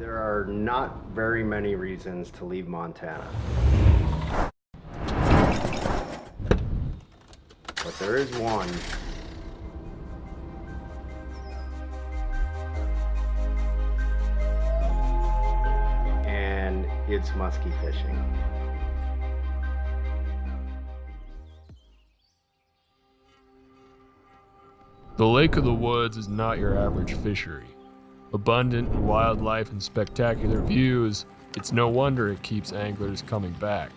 There are not very many reasons to leave Montana. But there is one. And it's muskie fishing. The Lake of the Woods is not your average fishery. Abundant in wildlife and spectacular views, it's no wonder it keeps anglers coming back.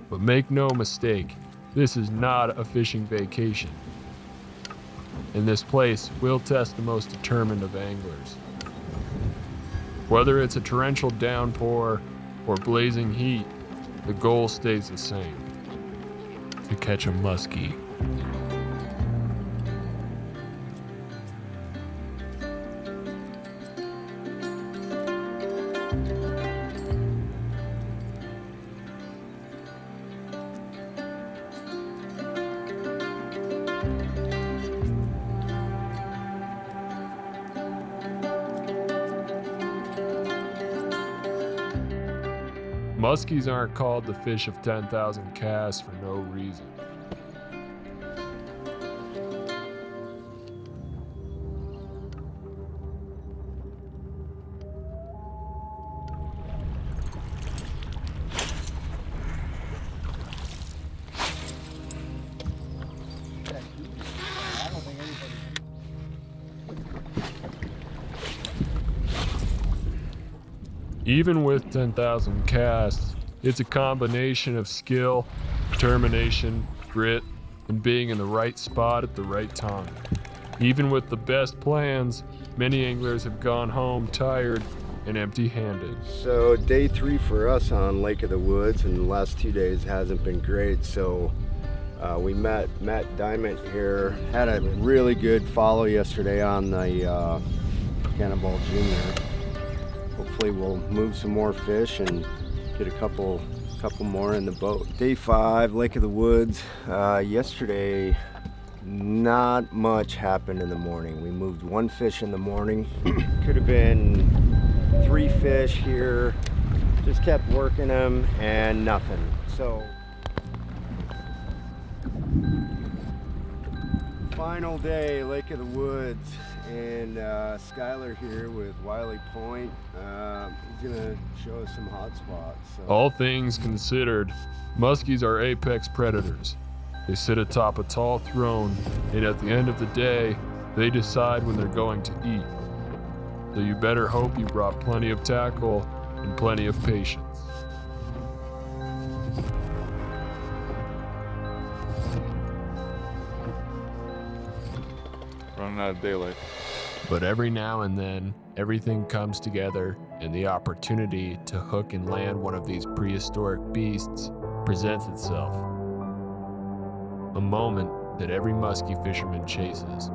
But make no mistake, this is not a fishing vacation. In this place, we'll test the most determined of anglers. Whether it's a torrential downpour or blazing heat, the goal stays the same: to catch a muskie. Muskies aren't called the fish of 10,000 casts for no reason. Even with 10,000 casts, it's a combination of skill, determination, grit, and being in the right spot at the right time. Even with the best plans, many anglers have gone home tired and empty-handed. So day 3 for us on Lake of the Woods, and the last 2 days hasn't been great. So we met Matt Diamond here, had a really good follow yesterday on the Cannonball Junior. Hopefully we'll move some more fish and get a couple more in the boat. Day 5, Lake of the Woods. Yesterday, not much happened in the morning. We moved 1 fish in the morning. Could have been 3 fish here. Just kept working them and nothing. So, final day, Lake of the Woods. And Skylar here with Wiley Point. He's gonna show us some hot spots. So. All things considered, muskies are apex predators. They sit atop a tall throne, and at the end of the day, they decide when they're going to eat. So you better hope you brought plenty of tackle and plenty of patience. Running out of daylight. But every now and then, everything comes together, and the opportunity to hook and land one of these prehistoric beasts presents itself. A moment that every muskie fisherman chases.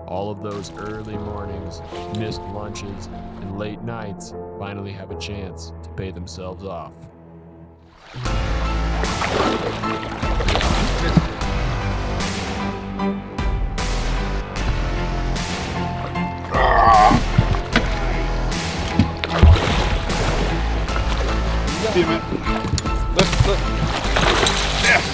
All of those early mornings, missed lunches, and late nights finally have a chance to pay themselves off. Damn it. Look. Yes!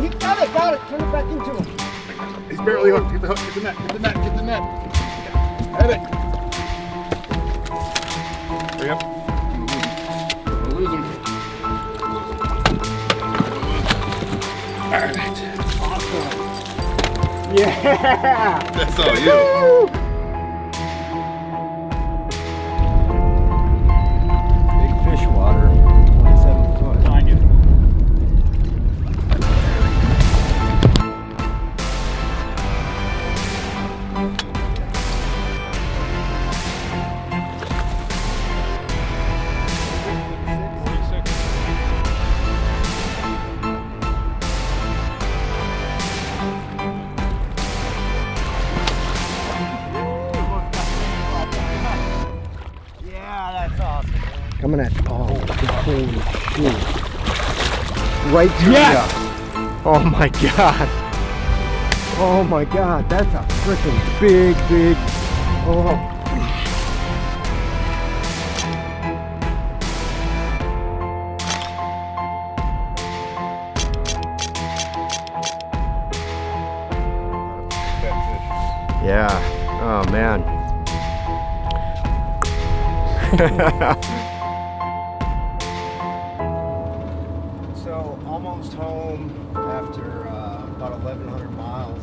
He got it. Turn it back into him. He's barely hooked. Get the hook. Get the net. Have it. Hurry up. We'll lose him. All right. Awesome. Yeah. That's all you. Big fish water. 27 foot. I get it. coming at you. Oh, holy shit. Right through ya. Oh my god. Oh my god, that's a freaking big. Oh. Yeah. Oh man. So almost home after about 1,100 miles.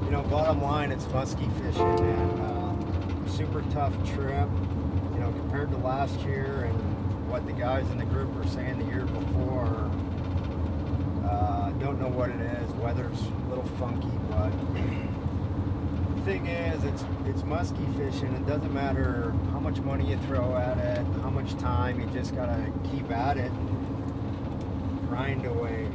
You know, bottom line, it's muskie fishing, and super tough trip. You know, compared to last year and what the guys in the group were saying the year before. Don't know what it is. Weather's a little funky, but the thing is, it's muskie fishing. It doesn't matter how much money you throw at it, how much time. You just gotta keep at it, grind away.